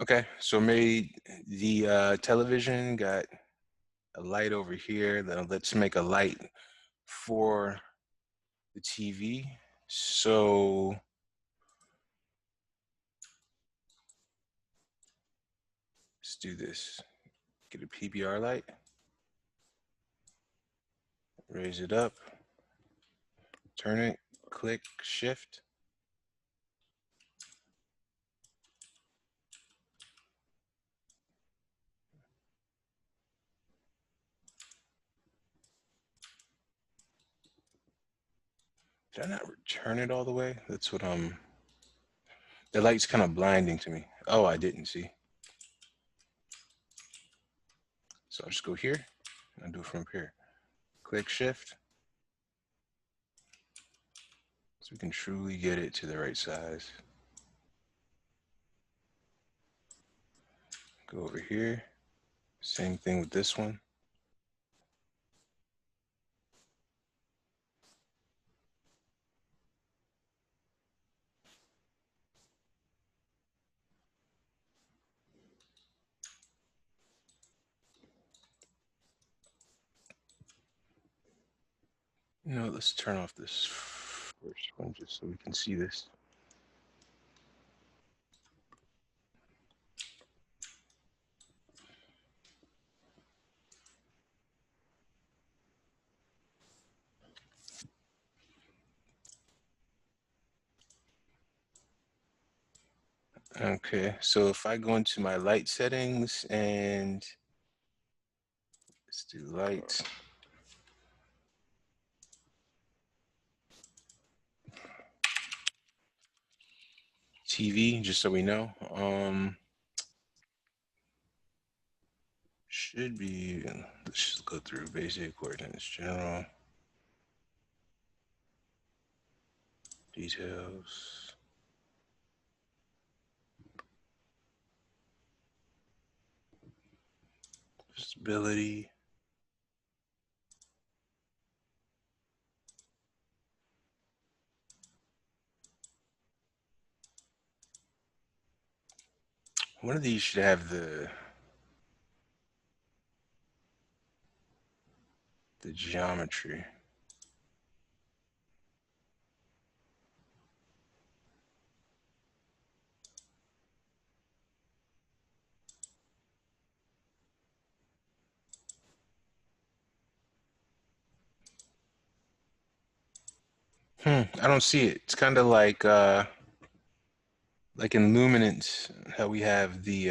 Okay, so made the television got a light over here. Then let's make a light for the TV. So let's do this. Get a PBR light, raise it up, turn it, click, shift. Did I not return it all the way? That's what the light's kind of blinding to me. Oh, I didn't see. So I'll just go here and I'll do it from here. Click shift. So we can truly get it to the right size. Go over here. Same thing with this one. Let's turn off this first one just so we can see this. Okay, so if I go into my light settings and let's do lights. TV, just so we know. Should be, let's just go through basic coordinates, general, details. Stability. One of these should have the geometry. I don't see it. It's kind of like in Luminance, how we have the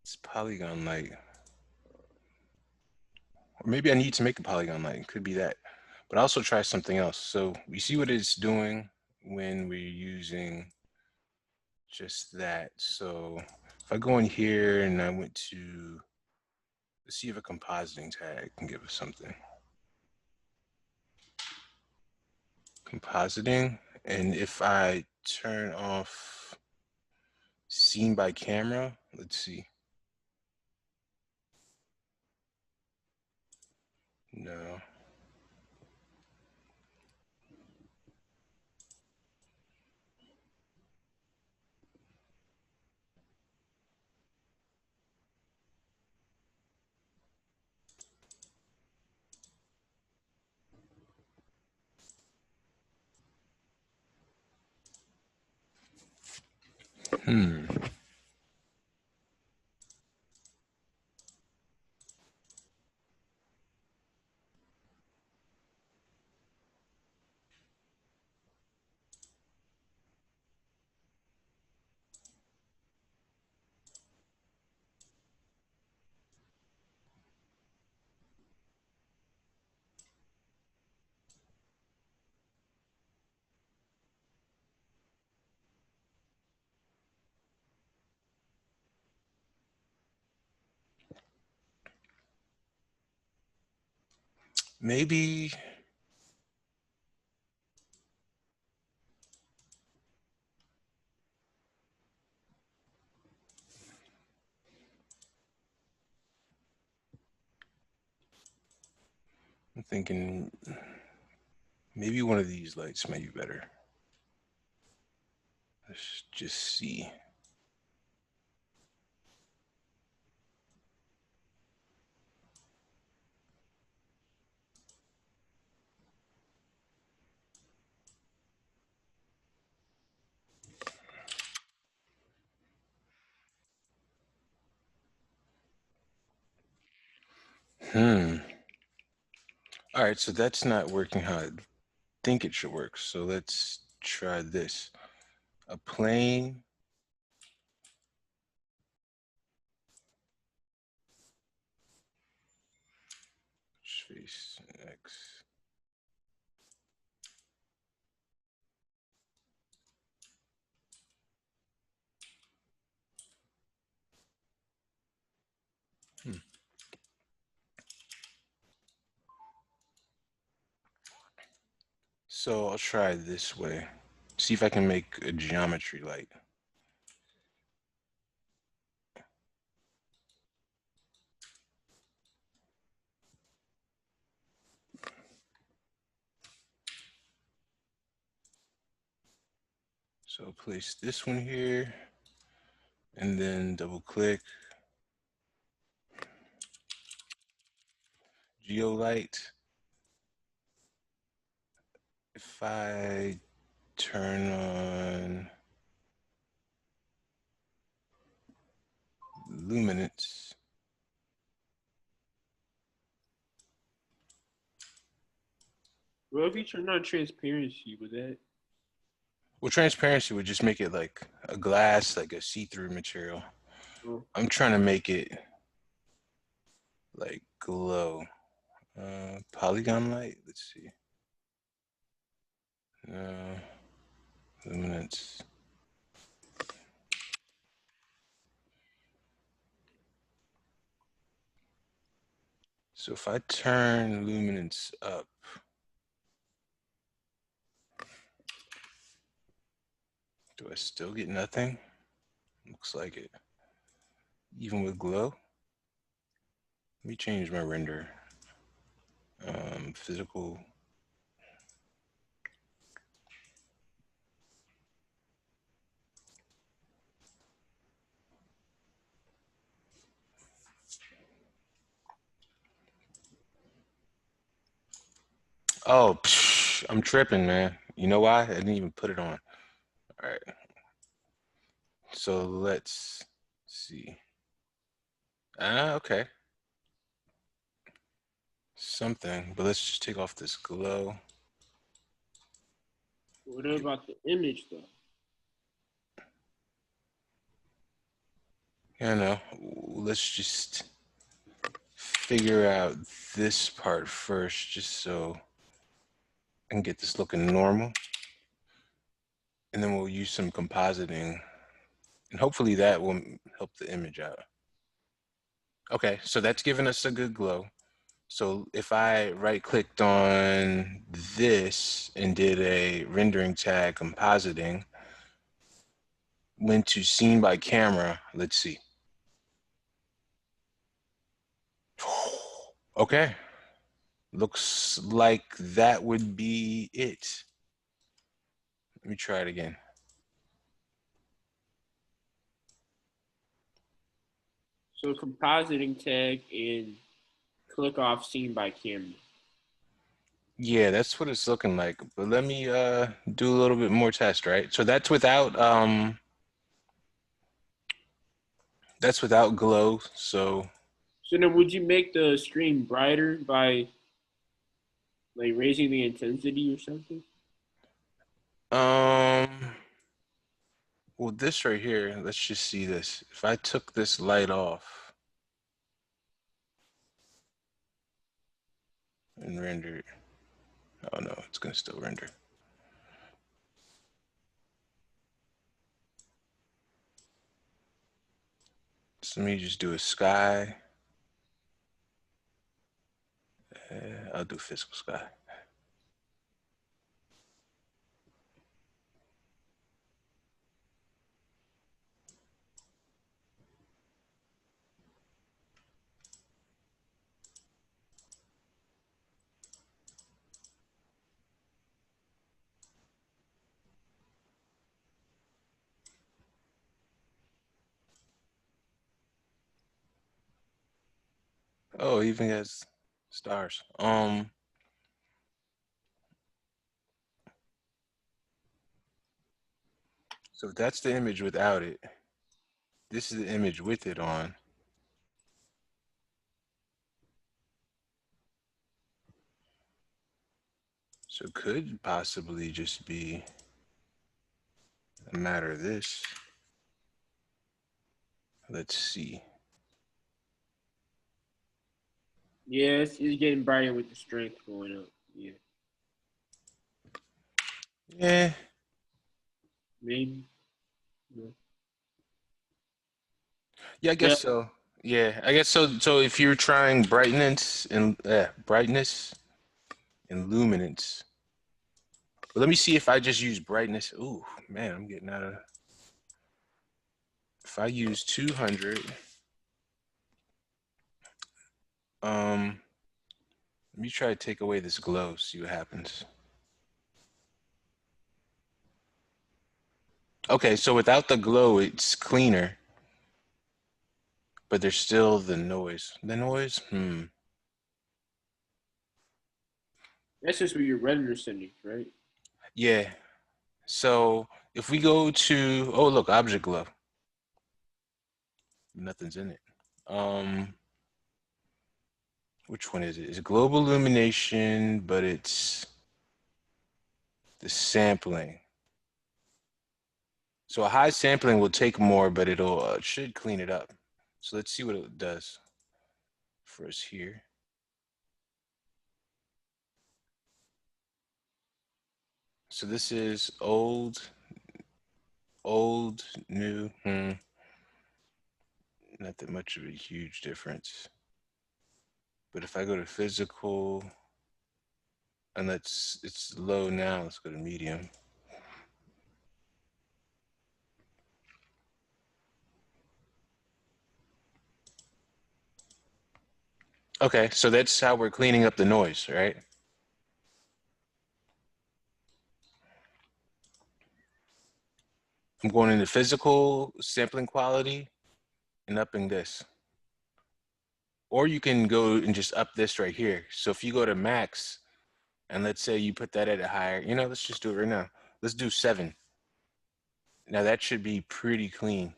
it's polygon light. Or maybe I need to make a polygon light. It could be that. But I'll also try something else. So we see what it's doing when we're using just that. So if I go in here and I went to, let's see if a compositing tag can give us something. Compositing. And if I turn off scene by camera, let's see. No. Hmm. Maybe I'm thinking maybe one of these lights might be better. Let's just see. All right, so that's not working how I think it should work. So let's try this. A plane. Space X. So I'll try this way. See if I can make a geometry light. So place this one here and then double click Geolight. If I turn on luminance, Well, if you turn on transparency, would that? well, transparency would just make it like a glass, like a see-through material. Oh, I'm trying to make it like glow. Polygon light, let's see. Luminance. So if I turn luminance up, do I still get nothing? Looks like it. Even with glow? Let me change my render. Physical. Oh, psh, I'm tripping, man. You know why? I didn't even put it on. All right. So let's see. Ah, okay. Something, but let's just take off this glow. what about the image though? Yeah, no. Let's just figure out this part first, just so I can get this looking normal. And then we'll use some compositing, and hopefully that will help the image out. Okay, so that's giving us a good glow. So if I right clicked on this and did a rendering tag compositing, went to scene by camera, let's see. Okay, looks like that would be it. Let me try it again. So compositing tag and click off scene by camera. Yeah, that's what it's looking like. But let me do a little bit more test, right? So that's without glow. So So then, would you make the screen brighter by like raising the intensity or something? um well, this right here, let's just see this. If I took this light off and render it, oh no, it's gonna still render. So let me just do a sky. I'll do physical sky. Oh, it even has stars. So if that's the image without it, this is the image with it on. So it could possibly just be a matter of this. Let's see. Yeah, it's getting brighter with the strength going up. Yeah, Yeah, maybe. No. yeah, I guess Yeah, so. Yeah, I guess so. So if you're trying brightness and luminance, well, let me see if I just use brightness. Ooh, man, I'm getting out of. If I use 200, let me try to take away this glow. See what happens. Okay, so without the glow, it's cleaner, but there's still the noise. The noise? that's just with your render settings, right? Yeah. So if we go to, oh, look, object glow. Nothing's in it. Which one is it? It's global illumination, but it's the sampling. So a high sampling will take more, but it'll should clean it up. So let's see what it does for us here. So this is old, new. Not that much of a huge difference. But if I go to physical, and it's low now, let's go to medium. Okay, so that's how we're cleaning up the noise, right? I'm going into physical sampling quality and upping this. Or you can go and just up this right here. So if you go to max, and let's say you put that at a higher, let's just do it right now. Let's do 7. Now that should be pretty clean.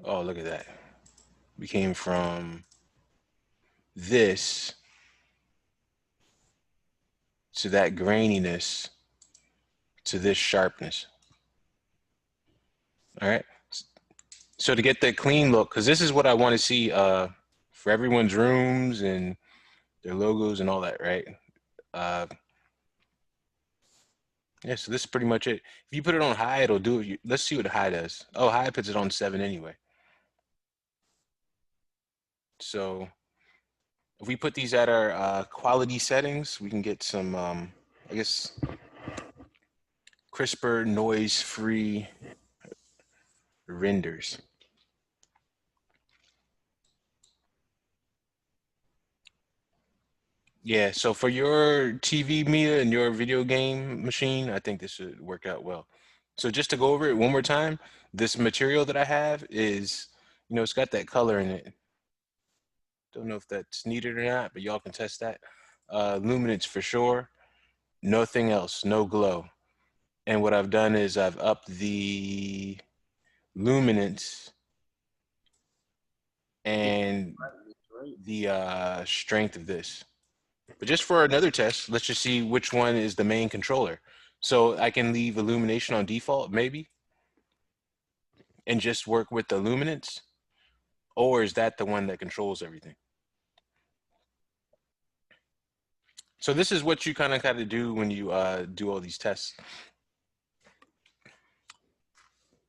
Oh, look at that. We came from this to that graininess to this sharpness. All right. So to get that clean look, because this is what I want to see for everyone's rooms and their logos and all that, right? Uh, yeah, so this is pretty much it. If you put it on high, it'll do it. Let's see what high does. Oh, high puts it on 7 anyway. So if we put these at our quality settings, we can get some, I guess, crisper, noise-free renders. Yeah, so for your TV Mia and your video game machine, I think this should work out well. So just to go over it one more time, this material that I have is, it's got that color in it. Don't know if that's needed or not, but y'all can test that. Luminance for sure. Nothing else, no glow. And what I've done is I've upped the luminance and Right. the strength of this. But just for another test, let's just see which one is the main controller. So I can leave illumination on default, maybe, and just work with the luminance, or is that the one that controls everything? So this is what you kind of do when you do all these tests.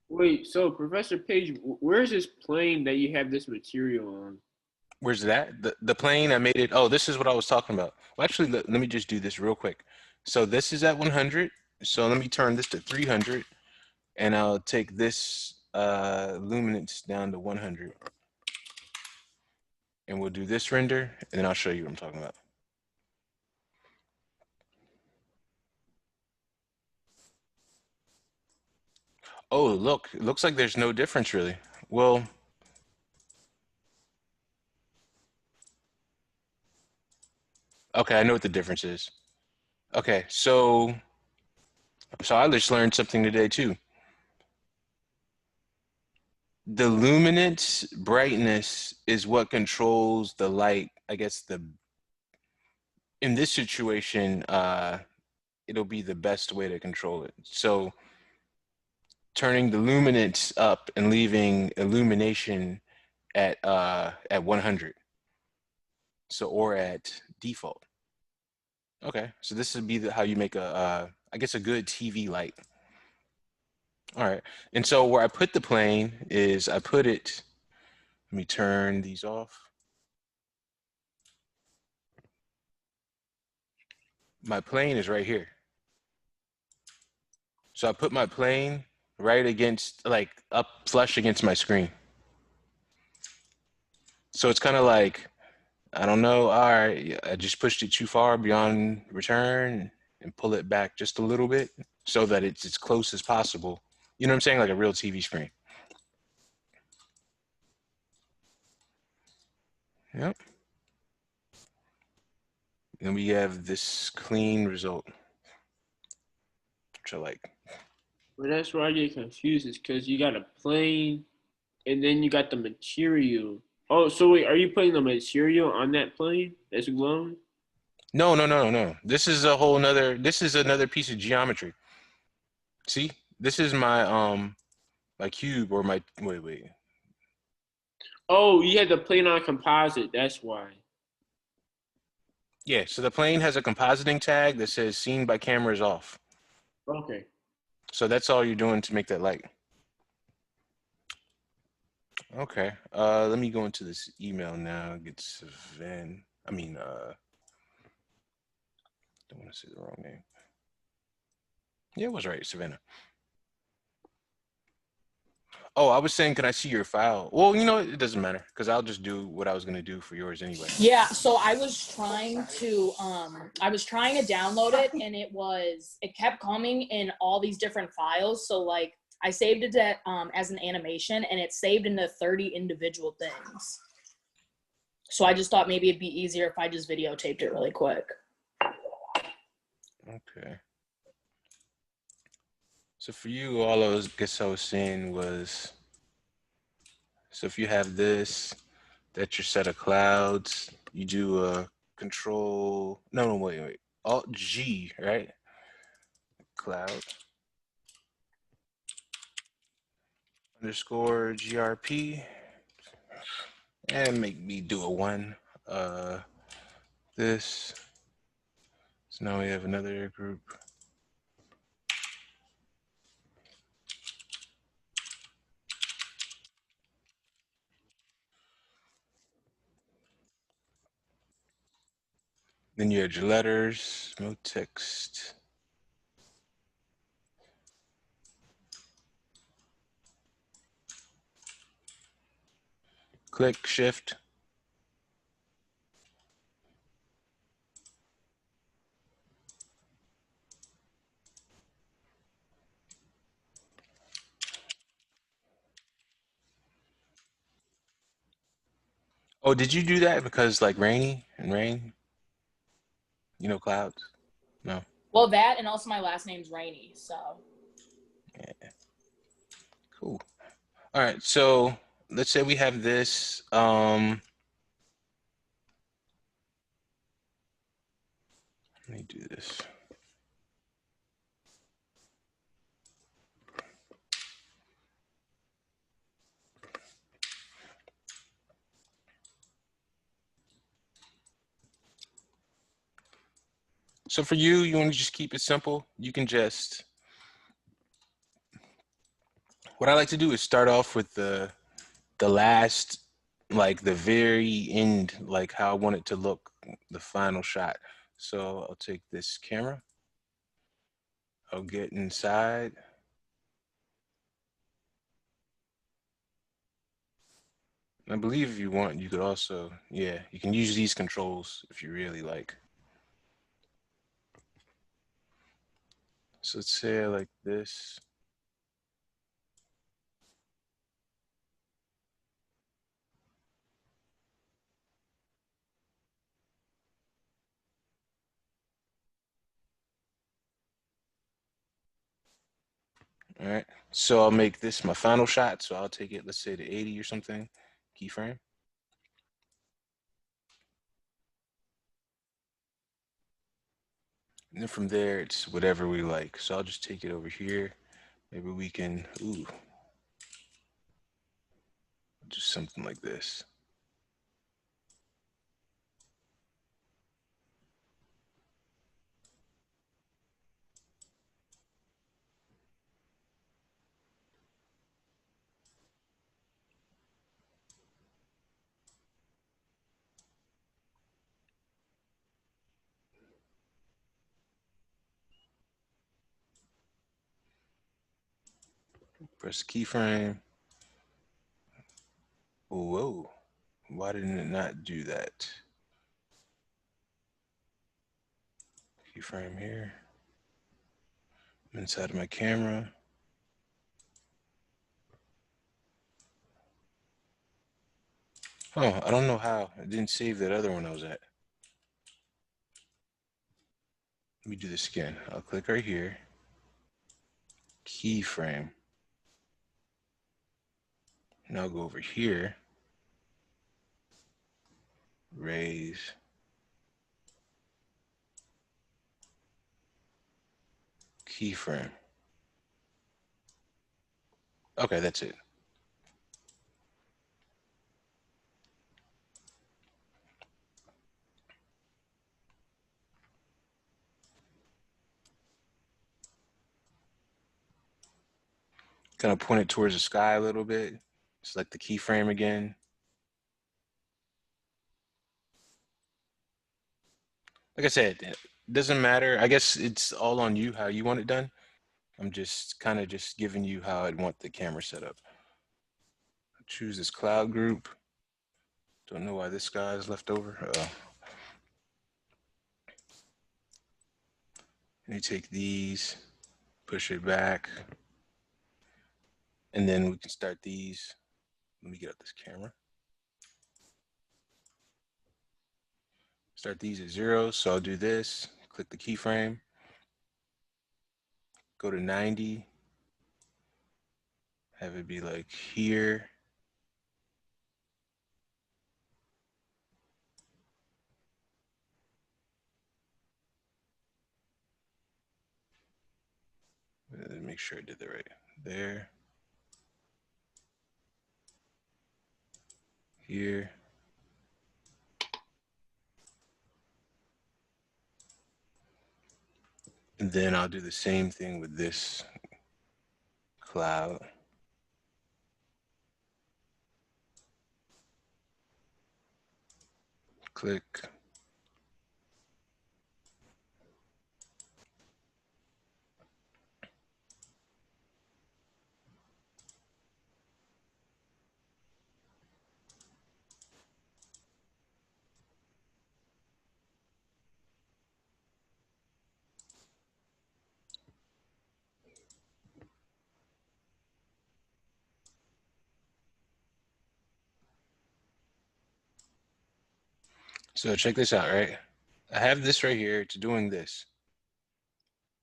Wait, so Professor Page, where's this plane that you have this material on? Where's that? The plane, I made it. Oh, this is what I was talking about. Well, actually, let me just do this real quick. So this is at 100. So let me turn this to 300, and I'll take this luminance down to 100. And we'll do this render, and then I'll show you what I'm talking about. Oh, look, it looks like there's no difference really. Well, okay, I know what the difference is. Okay, so I just learned something today too. The luminance brightness is what controls the light. I guess the in this situation, it'll be the best way to control it. So turning the luminance up and leaving illumination at 100. So or at default. Okay, so this would be how you make a I guess a good TV light. All right, and so where I put the plane is I put it. Let me turn these off. My plane is right here. So I put my plane right against, like up flush against my screen. So it's kind of like, I don't know, all right, yeah, I just pushed it too far beyond return and pull it back just a little bit so that it's as close as possible. You know what I'm saying? Like a real TV screen. Yep. And we have this clean result, which I like. Well, that's where I get confused, is because you got a plane and then you got the material. Oh, so wait, are you putting the material on that plane that's glowing? No, no, no, no, no. This is a whole nother, this is another piece of geometry. See, this is my cube or my, wait. Oh, you had the plane on composite. That's why. Yeah, so the plane has a compositing tag that says seen by cameras off. Okay. So that's all you're doing to make that light. Okay. Let me go into this email now. Get Sven. Don't want to say the wrong name. Yeah, it was right, Savannah. Oh, I was saying, can I see your file? Well, you know, it doesn't matter because I'll just do what I was gonna do for yours anyway. Yeah, so I was trying to download it and it kept coming in all these different files. So like I saved it as an animation and it saved into 30 individual things. So I just thought maybe it'd be easier if I just videotaped it really quick. Okay. So for you, all I guess I was saying was, so if you have this, that's your set of clouds. You do a control. No, wait. Alt G, right? Cloud underscore GRP, and make me do a one. This. So now we have another group. Then you had your letters, no text. Click shift. Oh, did you do that because like rainy and rain? You know, clouds? No. Well, that and also my last name's Rainey, so. Yeah. Cool. All right. So let's say we have this. Let me do this. So for you, you want to just keep it simple. You can just, what I like to do is start off with the last, like the very end, like how I want it to look, the final shot. So I'll take this camera. I'll get inside. I believe if you want, you could also, yeah, you can use these controls if you really like. So let's say like this. All right. So I'll make this my final shot. So I'll take it, let's say to 80 or something, keyframe. And then from there, it's whatever we like. So I'll just take it over here. Maybe we can, just something like this. Press keyframe. Whoa, why didn't it not do that? Keyframe here. I'm inside of my camera. Oh, I don't know how. I didn't save that other one I was at. Let me do this again. I'll click right here. Keyframe. Now I'll go over here. Raise. Keyframe. Okay, that's it. Kind of point it towards the sky a little bit. Select the keyframe again. Like I said, it doesn't matter. I guess it's all on you how you want it done. I'm just kind of just giving you how I'd want the camera set up. Choose this cloud group. Don't know why this guy is left over. You take these, push it back, and then we can start these. Let me get up this camera. Start these at 0. So I'll do this, click the keyframe, go to 90, have it be like here. Make sure I did that right. There. Here. And then I'll do the same thing with this cloud. Click. So check this out, right? I have this right here. It's doing this.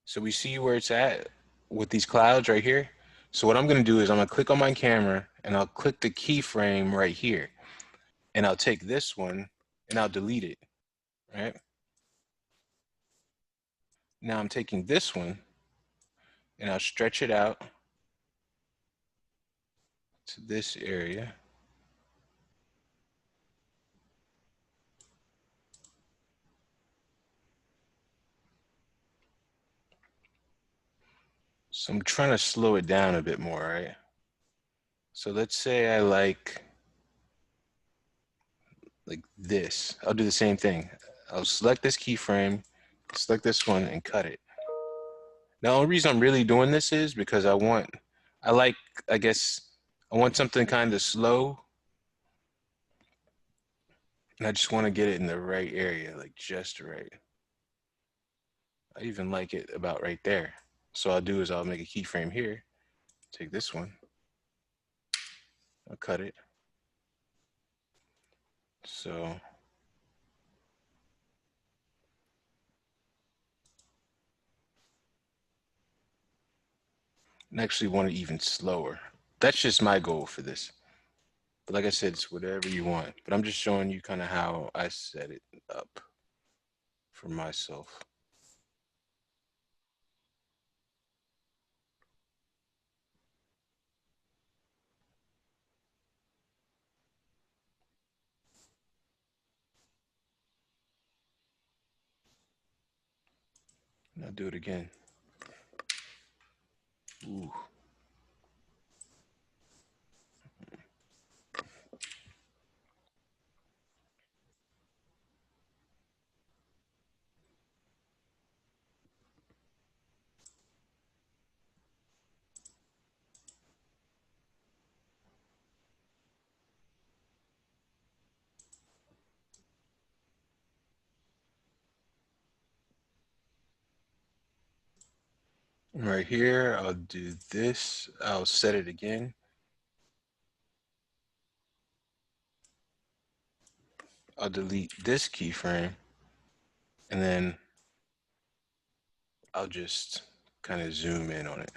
So we see where it's at with these clouds right here. So what I'm going to do is I'm going to click on my camera and I'll click the keyframe right here. And I'll take this one and I'll delete it, right? Now I'm taking this one and I'll stretch it out to this area. So I'm trying to slow it down a bit more, right? So let's say I like this. I'll do the same thing. I'll select this keyframe, select this one and cut it. Now, the only reason I'm really doing this is because I want something kind of slow. And I just want to get it in the right area, like just right. I even like it about right there. So I'll do is I'll make a keyframe here, take this one, I'll cut it. So and actually want it even slower. That's just my goal for this. But like I said, it's whatever you want. But I'm just showing you kind of how I set it up for myself. And I'll do it again. Ooh. Right here, I'll do this. I'll set it again. I'll delete this keyframe, and then I'll just kind of zoom in on it.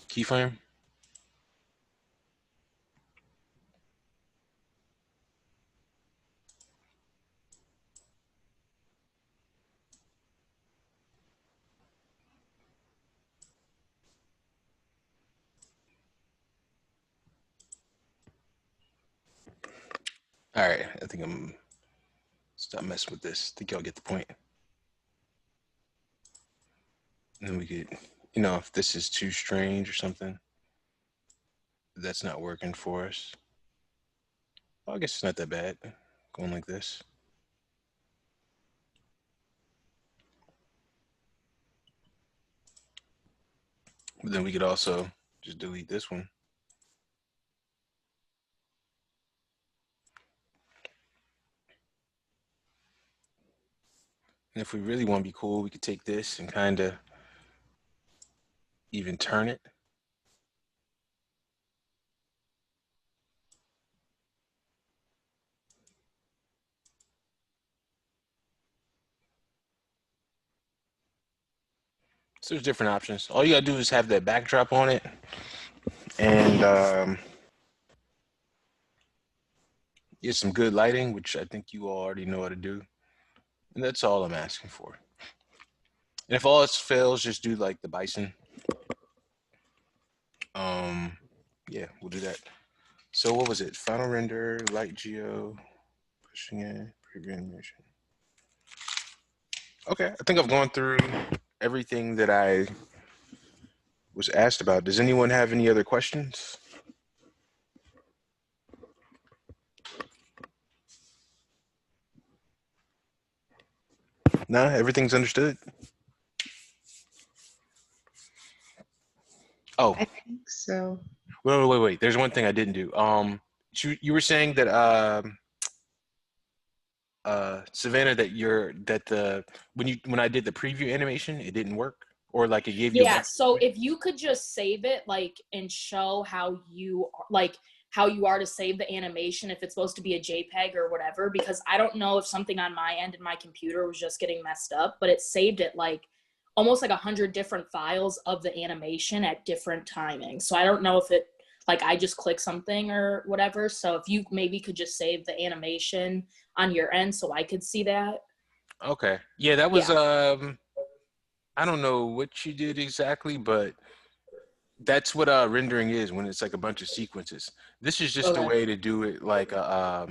Keyframe. All right, I think I'm stop messing with this. I think y'all get the point. And then we could, you know, if this is too strange or something, that's not working for us. Well, I guess it's not that bad going like this. But then we could also just delete this one. And if we really want to be cool, we could take this and kind of even turn it. So there's different options. All you gotta do is have that backdrop on it and get some good lighting, which I think you all already know how to do. And that's all I'm asking for. And if all else fails, just do like the bison. Yeah, we'll do that. So what was it? Final render, light geo, pushing in, preview animation. Okay, I think I've gone through everything that I was asked about. Does anyone have any other questions? No, everything's understood. Oh, I think so. wait. There's one thing I didn't do. You were saying that Savannah, that when I did the preview animation, it didn't work, or like it gave you. Yeah, so if you could just save it like and show how you are to save the animation, if it's supposed to be a JPEG or whatever, because I don't know if something on my end in my computer was just getting messed up, but it saved it like almost like 100 different files of the animation at different timings. So I don't know if it like I just click something or whatever. So if you maybe could just save the animation on your end so I could see that. Okay. Yeah, that was I don't know what you did exactly, but that's what rendering is when it's like a bunch of sequences. This is just a Okay. way to do it like a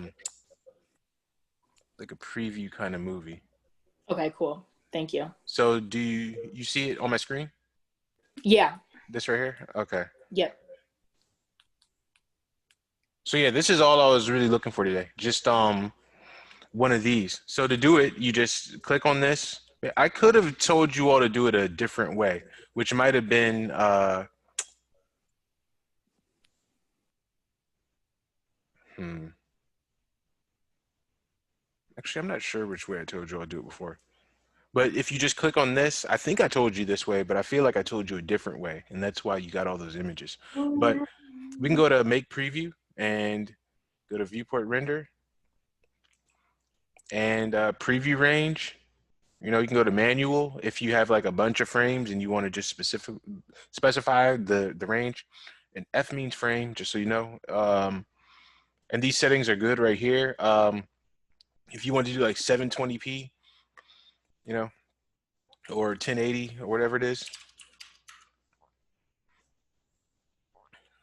preview kind of movie. Okay, cool. Thank you. So do you see it on my screen? Yeah. This right here? Okay. Yep. So yeah, this is all I was really looking for today. Just one of these. So to do it, you just click on this. I could have told you all to do it a different way, which might have been Actually, I'm not sure which way I told you I'll do it before. But if you just click on this, I think I told you this way, but I feel like I told you a different way, and that's why you got all those images. But we can go to make preview and go to viewport render, and preview range. You know, you can go to manual if you have like a bunch of frames and you want to just specify the range. And F means frame, just so you know. And these settings are good right here. If you want to do like 720p, you know, or 1080 or whatever it is.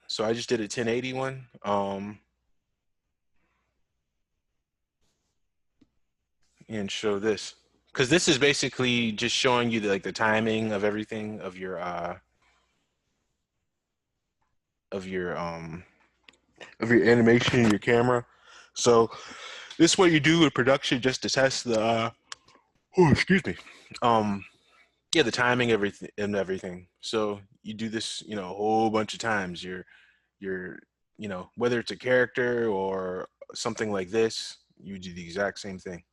So I just did a 1080 one. And show this, because this is basically just showing you the timing of everything of your animation, your camera. So this is what you do with production just to test the oh, excuse me. Yeah, the timing, everything. So you do this, you know, a whole bunch of times. You're you know, whether it's a character or something like this, you do the exact same thing.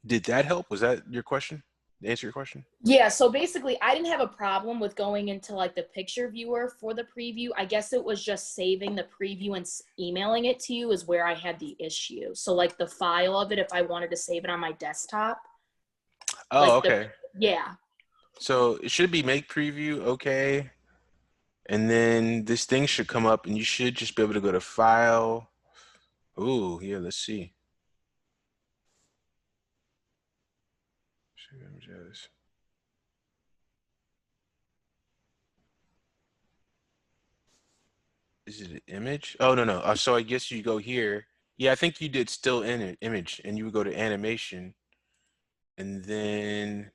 Did that help? Was that your question? Answer your question? Yeah, so basically I didn't have a problem with going into like the picture viewer for the preview. I guess it was just saving the preview and emailing it to you is where I had the issue. So like the file of it, if I wanted to save it on my desktop. Oh, like okay. Yeah. So it should be make preview, okay. And then this thing should come up and you should just be able to go to file. Ooh, yeah, let's see. Is it an image? Oh, no, no. So I guess you go here. Yeah, I think you did still in an image and you would go to animation. And then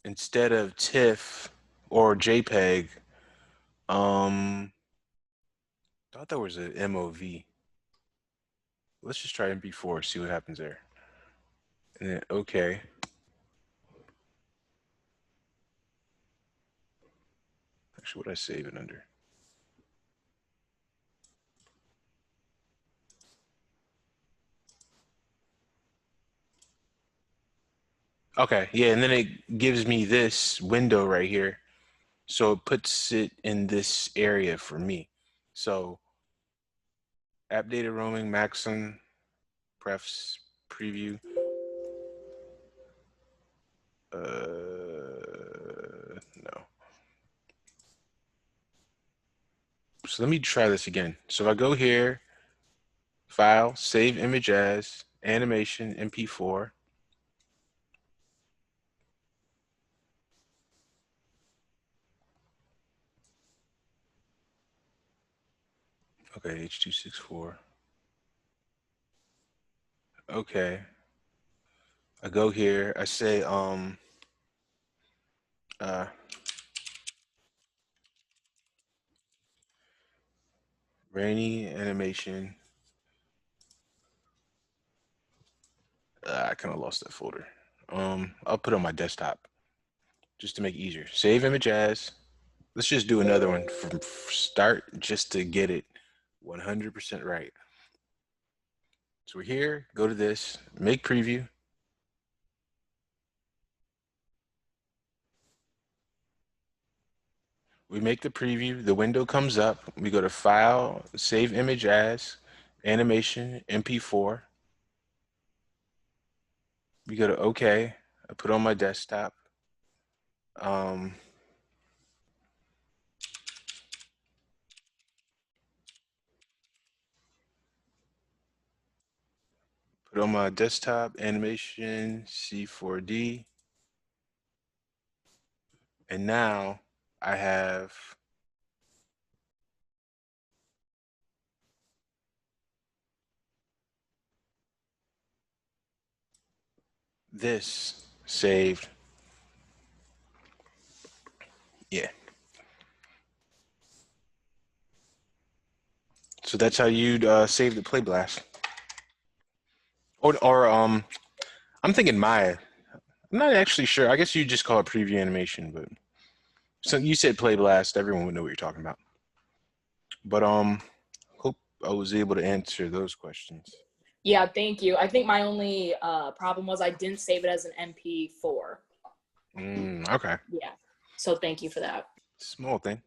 instead of TIFF or JPEG, I thought there was an MOV. Let's just try MP4, see what happens there. And then, okay. Actually, what did I save it under? Okay, yeah, and then it gives me this window right here. So it puts it in this area for me. So app data roaming, Maxim, prefs, preview. No. So let me try this again. So if I go here, file, save image as, animation, MP4. Okay, H.264. Okay. I go here, I say, rainy animation. I kind of lost that folder. I'll put it on my desktop just to make it easier. Save image as. Let's just do another one from start just to get it 100% right. So we're here, go to this, make preview. We make the preview, the window comes up, we go to file, save image as, animation, MP4. We go to okay, I put it on my desktop. Put on my desktop, animation, C4D. And now I have this saved. Yeah. So that's how you'd save the Play Blast. Or I'm thinking Maya. I'm not actually sure. I guess you just call it preview animation, but so you said Play Blast, everyone would know what you're talking about. But hope I was able to answer those questions. Yeah, thank you. I think my only problem was I didn't save it as an MP4. Okay. Yeah. So thank you for that. Small thing.